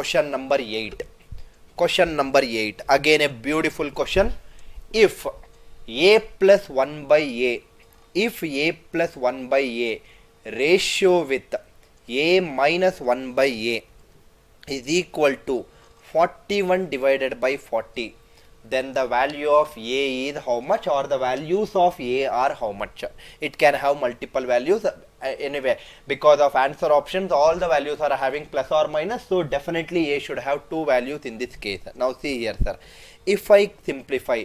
question number 8. Question number 8. Again a beautiful question. If a plus 1 by a, if a plus 1 by a ratio with a minus 1 by a is equal to 41 divided by 40, then the value of a is how much, or the values of a are how much? It can have multiple values. Anyway, because of answer options, all the values are having plus or minus, so definitely a should have two values in this case. Now see here, sir, if I simplify,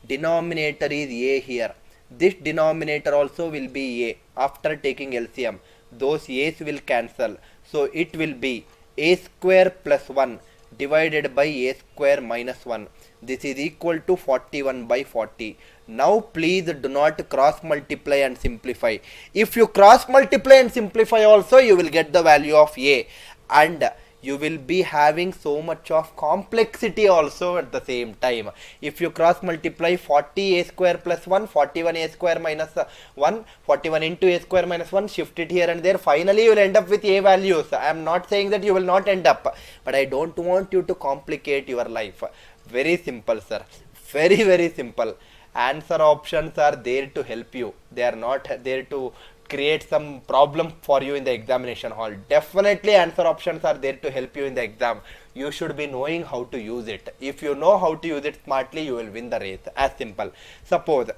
denominator is a here, this denominator also will be a. After taking LCM, those a's will cancel, so it will be a square plus 1 divided by a square minus 1. This is equal to 41 by 40. Now please do not cross multiply and simplify. If you cross multiply and simplify also, you will get the value of a, and you will be having so much of complexity also at the same time. If you cross multiply 40 a square plus 1, 41 a square minus 1, 41 into a square minus 1, shift it here and there, finally you will end up with a values. I am not saying that you will not end up, but I don't want you to complicate your life. Very simple, sir. Very, very simple. Answer options are there to help you. They are not there to create some problem for you in the examination hall. Definitely answer options are there to help you in the exam. You should be knowing how to use it. If you know how to use it smartly, you will win the race. As simple. Suppose,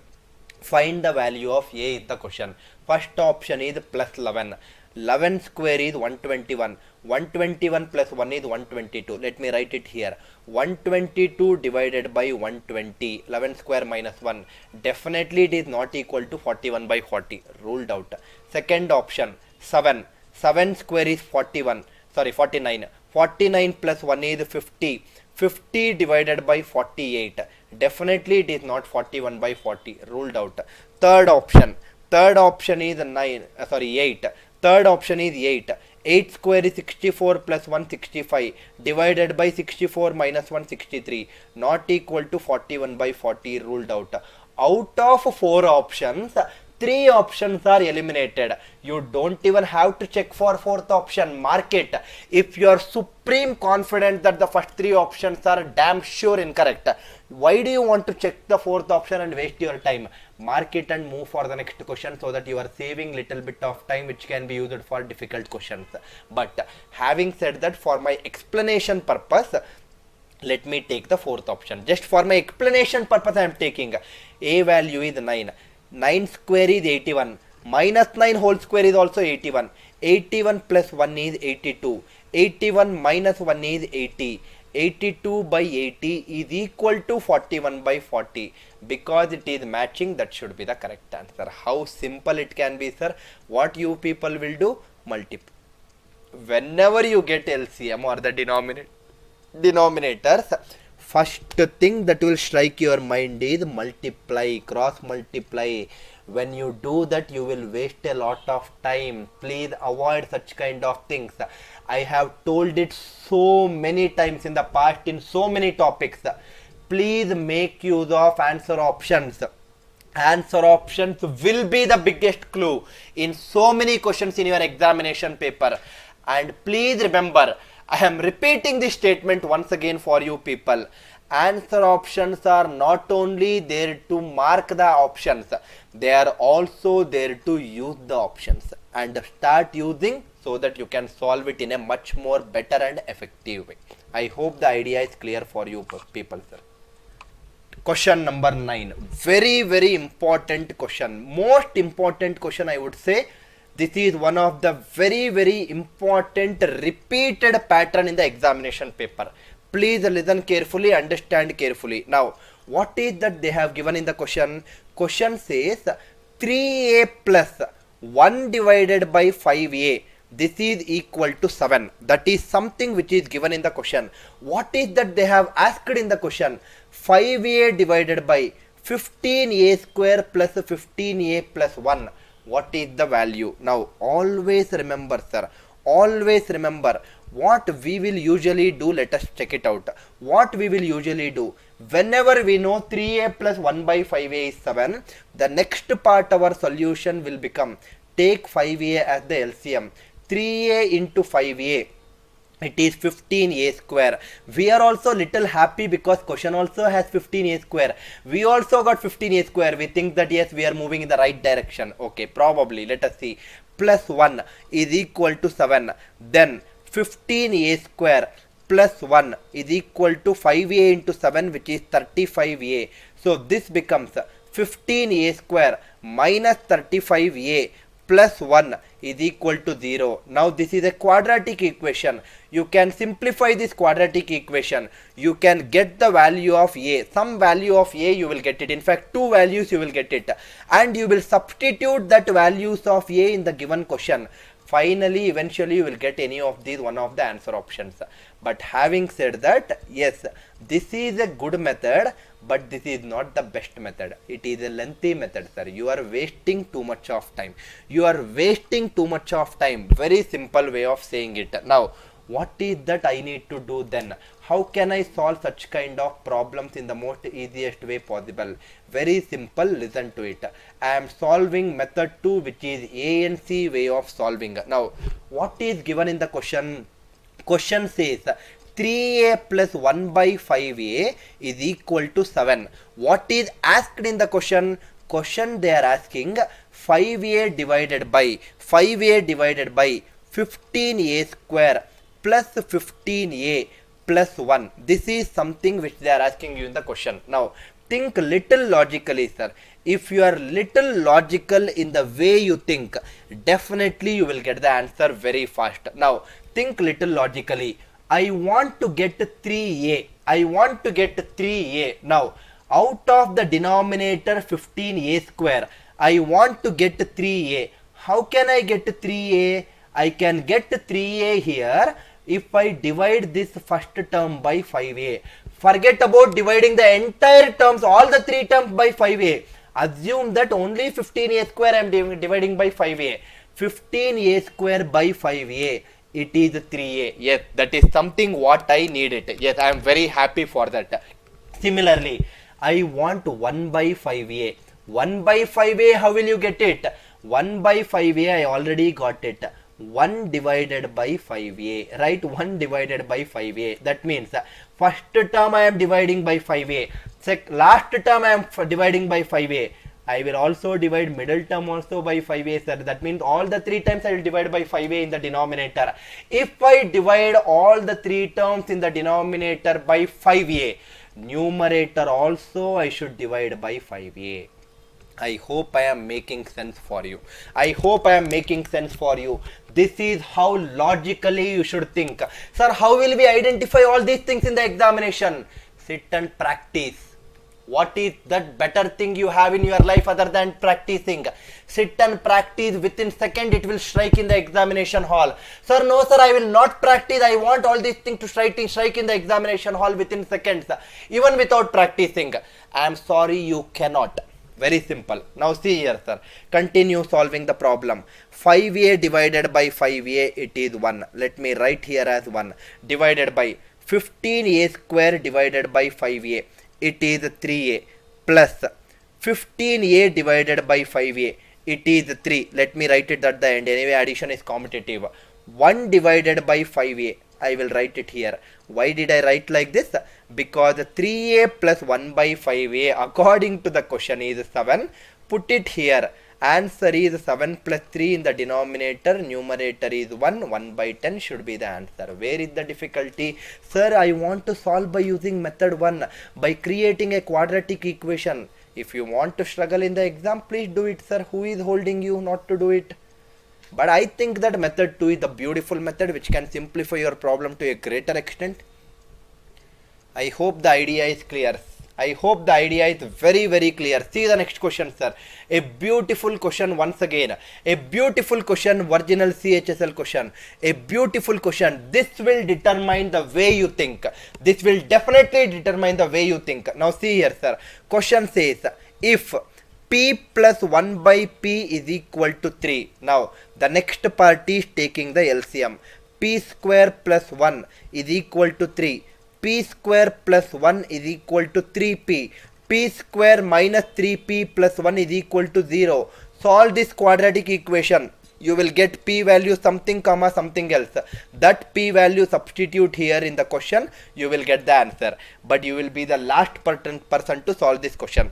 find the value of a is the question. First option is plus 11. 11 square is 121. 121 plus 1 is 122. Let me write it here. 122 divided by 120. 11 square minus 1. Definitely it is not equal to 41 by 40. Ruled out. Second option, 7. 7 square is 41. Sorry, 49. 49 plus 1 is 50. 50 divided by 48. Definitely it is not 41 by 40. Ruled out. Third option. Third option is 8. Third option is 8. 8 square is 64 plus 165 divided by 64 minus 163. Not equal to 41 by 40. Ruled out. Out of 4 options, 3 options are eliminated. You don't even have to check for 4th option. Mark it. If you are supreme confident that the first 3 options are damn sure incorrect, why do you want to check the 4th option and waste your time? Mark it and move for the next question, so that you are saving little bit of time which can be used for difficult questions. But having said that, for my explanation purpose, let me take the 4th option. Just for my explanation purpose, I am taking a value is 9. 9 square is 81. Minus 9 whole square is also 81. 81 plus 1 is 82. 81 minus 1 is 80. 82 by 80 is equal to 41 by 40. Because it is matching, that should be the correct answer. How simple it can be, sir. What you people will do? Multiply. Whenever you get LCM or the denominators, first thing that will strike your mind is multiply, cross multiply. When you do that, you will waste a lot of time. Please avoid such kind of things. I have told it so many times in the past in so many topics. Please make use of answer options. Answer options will be the biggest clue in so many questions in your examination paper. And please remember, I am repeating this statement once again for you people. Answer options are not only there to mark the options, they are also there to use the options and start using, so that you can solve it in a much more better and effective way. I hope the idea is clear for you people, sir. Question number 9. Very, very important question. Most important question, I would say. This is one of the very, very important repeated pattern in the examination paper. Please listen carefully, understand carefully. Now, what is that they have given in the question? Question says 3a plus 1 divided by 5a. This is equal to 7. That is something which is given in the question. What is that they have asked in the question? 5a divided by 15a square plus 15a plus 1. What is the value? Now, always remember, sir. Always remember what we will usually do. Let us check it out. What we will usually do, whenever we know 3a plus 1 by 5a is 7, the next part our solution will become, take 5a as the LCM. 3a into 5a It is 15a square. We are also little happy because question also has 15a square. We also got 15a square. We think that yes, we are moving in the right direction. Okay, probably. Let us see. Plus 1 is equal to 7. Then 15a square plus 1 is equal to 5a into 7, which is 35a. So this becomes 15a square minus 35a plus 1 is equal to 0. Now this is a quadratic equation. You can simplify this quadratic equation. You can get the value of a. Some value of a you will get it. In fact, two values you will get it. And you will substitute that values of a in the given question. Finally, eventually you will get any of these one of the answer options. But having said that, yes, this is a good method, but this is not the best method. It is a lengthy method, sir. You are wasting too much of time. You are wasting too much of time. Very simple way of saying it. Now, what is that I need to do then? How can I solve such kind of problems in the most easiest way possible? Very simple, listen to it. I am solving method 2, which is A and C way of solving. Now, what is given in the question? Question says 3a plus 1 by 5a is equal to 7. What is asked in the question? Question they are asking 5a divided by 15a square plus 15a plus 1. This is something which they are asking you in the question. Now, think little logically, sir. If you are little logical in the way you think, definitely you will get the answer very fast. Now, think little logically. I want to get 3a. I want to get 3a. Now, out of the denominator 15a square, I want to get 3a. How can I get 3a? I can get 3a here if I divide this first term by 5a. Forget about dividing the entire terms, all the three terms by 5a. Assume that only 15a square I am dividing by 5a. 15a square by 5a. It is 3a. Yes, that is something what I needed. Yes, I am very happy for that. Similarly, I want 1 by 5a. 1 by 5a, how will you get it? 1 by 5a, I already got it. 1 divided by 5a, right? 1 divided by 5a. That means first term I am dividing by 5a. Last term I am dividing by 5a. I will also divide middle term also by 5a, sir. That means all the three times I will divide by 5a in the denominator. If I divide all the three terms in the denominator by 5a, numerator also I should divide by 5a. I hope I am making sense for you. I hope I am making sense for you. This is how logically you should think. Sir, how will we identify all these things in the examination? Sit and practice. What is that better thing you have in your life other than practicing? Sit and practice. Within second it will strike in the examination hall. Sir, no sir, I will not practice. I want all these things to strike in the examination hall within seconds, even without practicing. I am sorry, you cannot. Very simple. Now see here, sir. Continue solving the problem. 5a divided by 5a, it is 1. Let me write here as 1. Divided by 15a square divided by 5a. It is 3a plus 15a divided by 5a. It is 3. Let me write it at the end. Anyway, addition is commutative. 1 divided by 5a. I will write it here. Why did I write like this? Because 3a plus 1 by 5a according to the question is 7. Put it here. Answer is 7 plus 3 in the denominator. Numerator is 1. 1 by 10 should be the answer. Where is the difficulty? Sir, I want to solve by using method 1. By creating a quadratic equation. If you want to struggle in the exam, please do it, sir. Who is holding you not to do it? But I think that method 2 is the beautiful method which can simplify your problem to a greater extent. I hope the idea is clear. I hope the idea is very, very clear. See the next question, sir. A beautiful question once again. A beautiful question, original CHSL question. A beautiful question. This will determine the way you think. This will definitely determine the way you think. Now see here, sir. Question says, if p plus 1 by p is equal to 3. Now, the next party is taking the LCM. P square plus 1 is equal to 3. P square plus 1 is equal to 3p. P square minus 3p plus 1 is equal to 0. Solve this quadratic equation. you will get p value something comma something else. That p value substitute here in the question, you will get the answer. But you will be the last person to solve this question,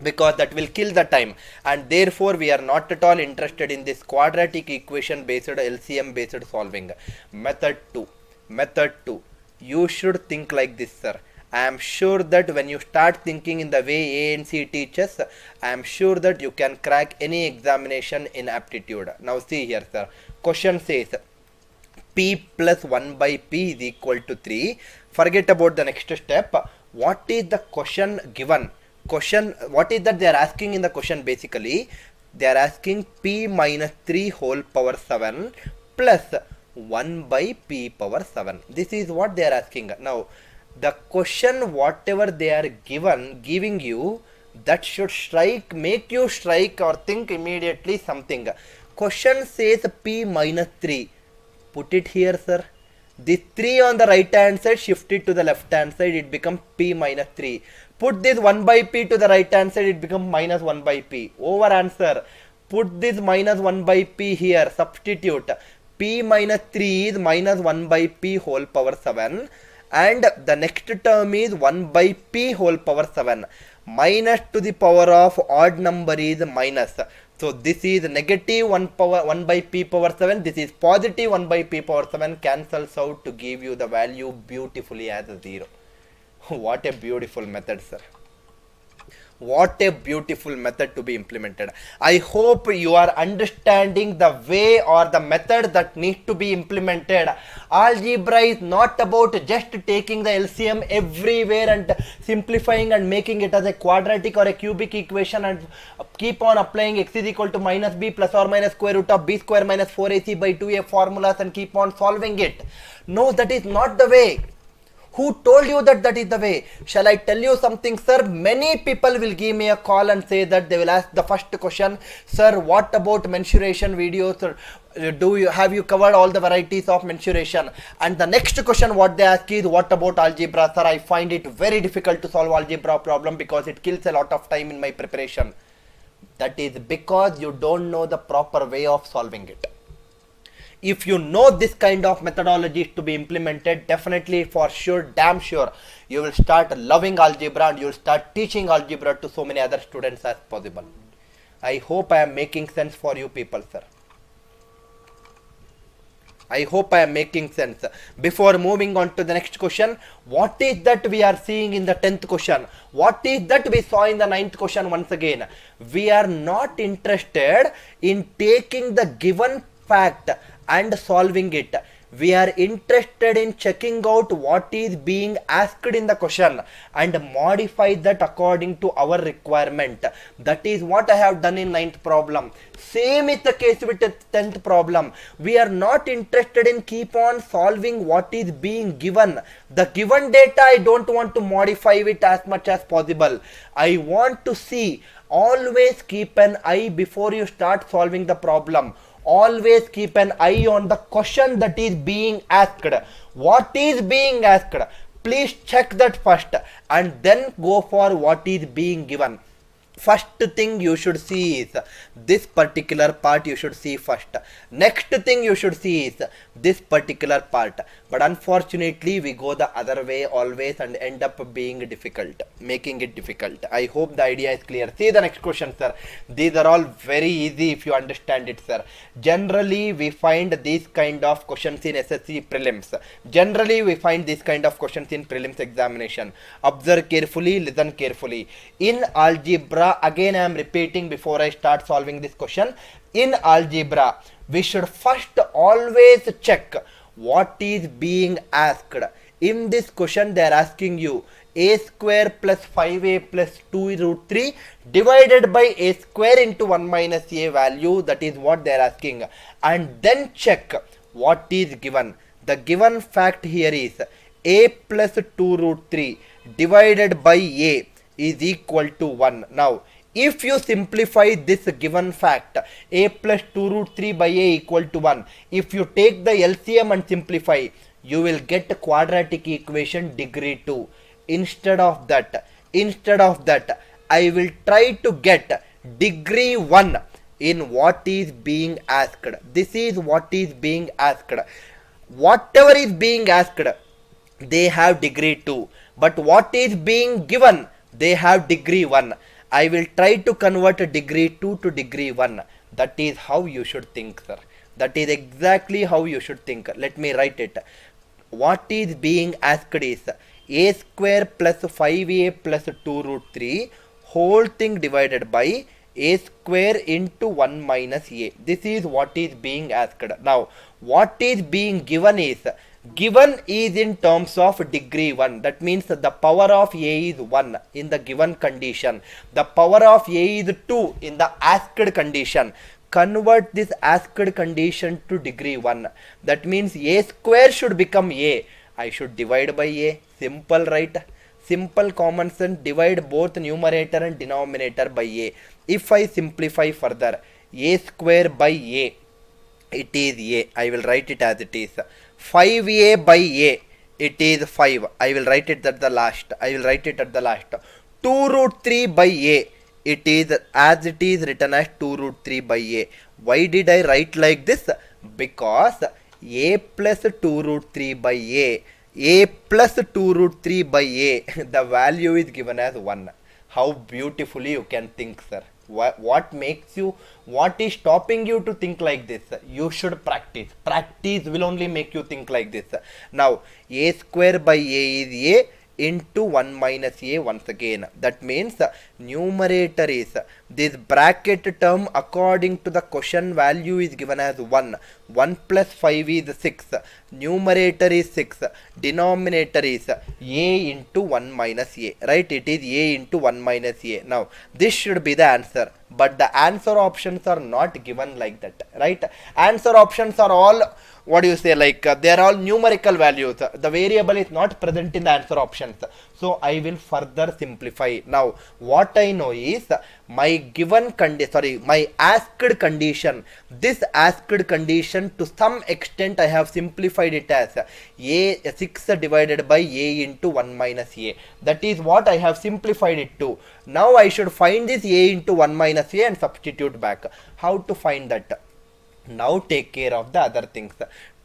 because that will kill the time, and therefore we are not at all interested in this quadratic equation based LCM based solving. Method 2, you should think like this, sir. I am sure that when you start thinking in the way A and C teaches, I am sure that you can crack any examination in aptitude. Now see here, sir. Question says p plus 1 by p is equal to 3. Forget about the next step. What is the question given? What is that they are asking in the question? Basically, they are asking p minus 3 whole power 7 plus 1 by p power 7. This is what they are asking. Now, the question, whatever they are giving you, that should make you strike or think immediately something. Question says p minus 3. Put it here, sir. This 3 on the right hand side, shift it to the left hand side, it becomes p minus 3. Put this 1 by p to the right hand side, it becomes minus 1 by p. Over answer. Put this minus 1 by p here, substitute. P minus 3 is minus 1 by p whole power 7. And the next term is 1 by p whole power 7. Minus to the power of odd number is minus. So this is negative 1 by p power 7. This is positive 1 by p power 7. Cancels out to give you the value beautifully as a 0. What a beautiful method, sir. What a beautiful method to be implemented. I hope you are understanding the way or the method that needs to be implemented. Algebra is not about just taking the LCM everywhere and simplifying and making it as a quadratic or a cubic equation and keep on applying x is equal to minus b plus or minus square root of b square minus 4ac by 2a formulas and keep on solving it. No, that is not the way. Who told you that that is the way? Shall I tell you something, sir? Many people will give me a call and say that they will ask the first question, sir, what about mensuration videos? Have you covered all the varieties of mensuration? And the next question what they ask is, what about algebra? Sir, I find it very difficult to solve algebra problem because it kills a lot of time in my preparation. That is because you don't know the proper way of solving it. If you know this kind of methodologies to be implemented, definitely, for sure, damn sure, you will start loving algebra and you will start teaching algebra to so many other students as possible. I hope I am making sense for you people, sir. I hope I am making sense. Before moving on to the next question, what is that we are seeing in the 10th question? What is that we saw in the 9th question once again? We are not interested in taking the given fact and solving it. We are interested in checking out what is being asked in the question and modify that according to our requirement. That is what I have done in 9th problem. Same is the case with the 10th problem. We are not interested in keep on solving what is being given. The given data, I don't want to modify it as much as possible. I want to see, always keep an eye before you start solving the problem. Always keep an eye on the question that is being asked. What is being asked? Please check that first and then go for what is being given. First thing you should see is this particular part you should see first. Next thing you should see is this particular part. But unfortunately we go the other way always and end up being difficult, making it difficult. I hope the idea is clear. See the next question, sir. These are all very easy if you understand it, sir. Generally we find these kind of questions in SSC prelims. Generally we find these kind of questions in prelims examination. Observe carefully, listen carefully. In algebra, again I am repeating before I start solving this question. In algebra, we should first always check what is being asked. In this question they are asking you a square plus 5a plus 2 root 3 divided by a square into 1 minus a value. That is what they are asking. And then check what is given. The given fact here is a plus 2 root 3 divided by a is equal to 1. Now, if you simplify this given fact, a plus 2 root 3 by a equal to 1, if you take the LCM and simplify, you will get a quadratic equation degree 2. Instead of that, I will try to get degree 1. in what is being asked. This is what is being asked. Whatever is being asked, they have degree 2. But what is being given, they have degree 1. I will try to convert degree 2 to degree 1. That is how you should think, sir. That is exactly how you should think. Let me write it. What is being asked is a square plus 5a plus 2 root 3 whole thing divided by a square into 1 minus a. This is what is being asked. Now, what is being given is in terms of degree 1. That means the power of a is 1 in the given condition. The power of a is 2 in the asked condition. Convert this asked condition to degree 1. That means a square should become a. I should divide by a. Simple, right? Simple common sense. Divide both numerator and denominator by a. If I simplify further, a square by a, it is a. I will write it as it is. 5a by a, it is 5. I will write it at the last. 2 root 3 by a, it is as it is written as 2 root 3 by a. Why did I write like this? Because a plus 2 root 3 by a plus 2 root 3 by a, the value is given as 1. How beautifully you can think, sir. What makes you, what is stopping you to think like this? You should practice. Practice will only make you think like this. Now, a square by a is a into 1 minus a once again. That means numerator is this bracket term according to the question value is given as 1. 1 plus 5 is 6. Numerator is 6. Denominator is a into 1 minus a. Right? It is a into 1 minus a. Now, this should be the answer. But the answer options are not given like that. Right? Answer options are all, what do you say, like they are all numerical values. The variable is not present in the answer options. So I will further simplify. Now what I know is my given condition, my asked condition. This asked condition to some extent I have simplified it as a 6 divided by a into 1 minus a. That is what I have simplified it to. Now I should find this a into 1 minus a and substitute back. How to find that? Now take care of the other things.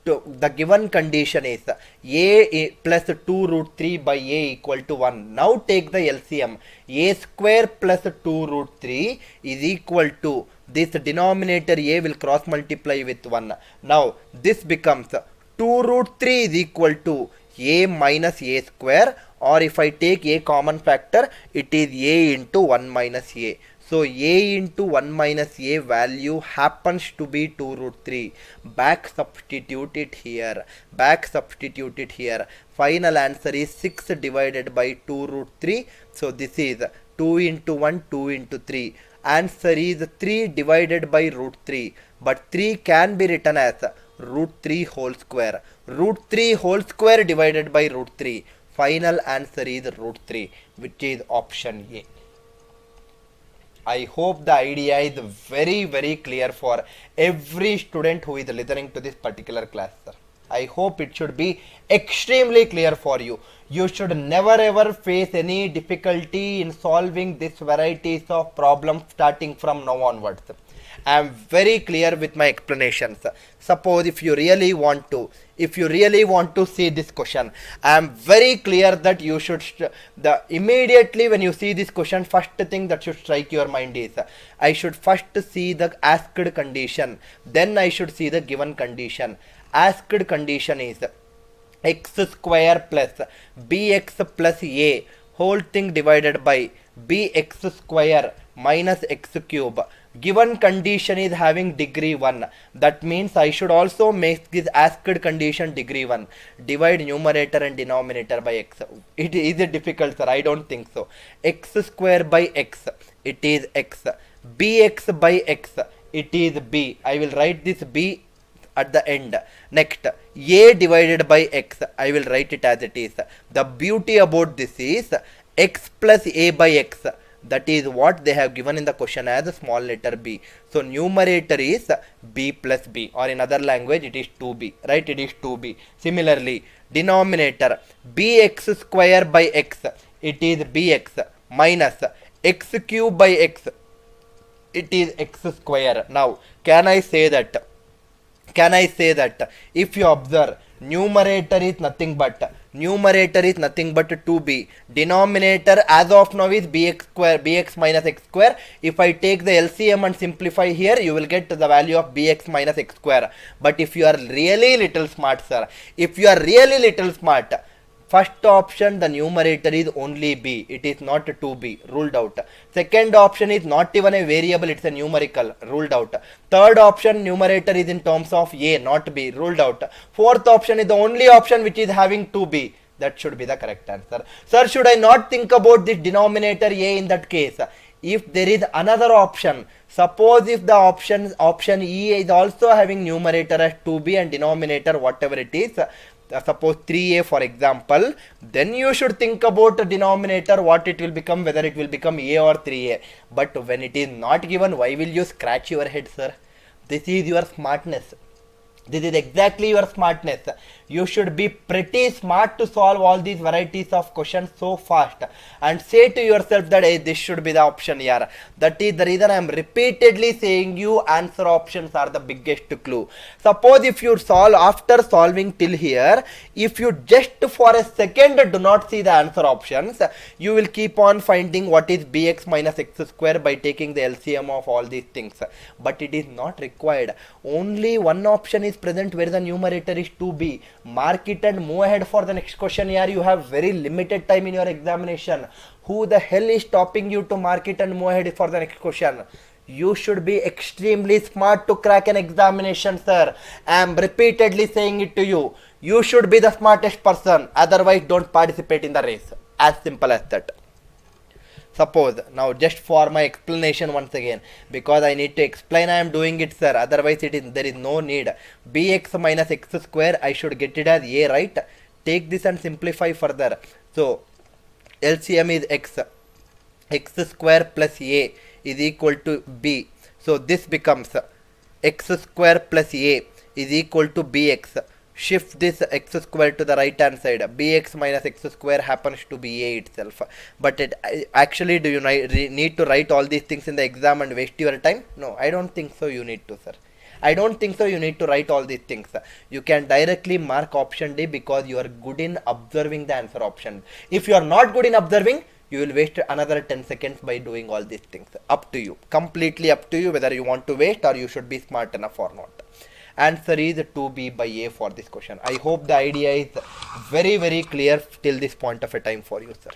The given condition is a plus 2 root 3 by a equal to 1. Now take the LCM. A square plus 2 root 3 is equal to, this denominator a will cross multiply with 1. Now this becomes 2 root 3 is equal to a minus a square, or if I take a common factor, it is a into 1 minus a. So a into 1 minus a value happens to be 2 root 3. Back substitute it here. Final answer is 6 divided by 2 root 3. So this is 2 into 1, 2 into 3. Answer is 3 divided by root 3. But 3 can be written as root 3 whole square. Root 3 whole square divided by root 3. Final answer is root 3, which is option A. I hope the idea is very clear for every student who is listening to this particular class, sir. I hope it should be extremely clear for you. You should never ever face any difficulty in solving this varieties of problems starting from now onwards. I am very clear with my explanations. Suppose if you really want to see this question, I am very clear that you should, immediately when you see this question, first thing that should strike your mind is, I should first see the asked condition, then I should see the given condition. Asked condition is x square plus bx plus a whole thing divided by bx square minus x cube. Given condition is having degree 1. That means I should also make this asked condition degree 1. Divide numerator and denominator by x. It is difficult, sir. I don't think so. X square by x. It is x. Bx by x. It is b. I will write this b at the end. Next, a divided by x. I will write it as it is. The beauty about this is x plus a by x. That is what they have given in the question as a small letter b. So numerator is b plus b, or in other language it is 2b, right? It is 2b. Similarly, denominator bx square by x, it is bx minus x cube by x, it is x square. Now can I say that if you observe, numerator is nothing but 2b, denominator as of now is bx minus x square. If I take the LCM and simplify here, you will get the value of bx minus x square. But if you are really little smart, sir, first option, the numerator is only b, it is not 2b, ruled out. Second option is not even a variable, it's a numerical, ruled out. Third option, numerator is in terms of a, not b, ruled out. Fourth option is the only option which is having 2b. That should be the correct answer. Sir, should I not think about this denominator a in that case? If there is another option, suppose if the option E is also having numerator as 2b and denominator whatever it is, suppose 3a for example, then you should think about the denominator, what it will become, whether it will become a or 3a. But when it is not given, why will you scratch your head, sir? This is your smartness. This is exactly your smartness. You should be pretty smart to solve all these varieties of questions so fast and say to yourself that hey, this should be the option here. That is the reason I am repeatedly saying you answer options are the biggest clue. Suppose if you solve, after solving till here, if you just for a second do not see the answer options, you will keep on finding what is bx minus x square by taking the LCM of all these things. But it is not required. Only one option is present where the numerator is 2b. Mark it and move ahead for the next question here. You have very limited time in your examination. Who the hell is stopping you to mark it and move ahead for the next question? You should be extremely smart to crack an examination, sir. I am repeatedly saying it to you. You should be the smartest person. Otherwise, don't participate in the race. As simple as that. Suppose, now just for my explanation once again, because I need to explain, I am doing it, sir. Otherwise, there is no need. Bx minus x square, I should get it as a, right? Take this and simplify further. So, LCM is x square plus a is equal to b. So, this becomes x square plus a is equal to bx. Shift this x square to the right hand side. Bx minus x square happens to be a itself. But actually, do you need to write all these things in the exam and waste your time? No, I don't think so. You need to, sir. I don't think so. You need to write all these things. You can directly mark option D because you are good in observing the answer option. If you are not good in observing, you will waste another 10 seconds by doing all these things. Up to you. Completely up to you whether you want to waste or you should be smart enough or not. Answer is 2b by a for this question. I hope the idea is very clear till this point of a time for you, sir.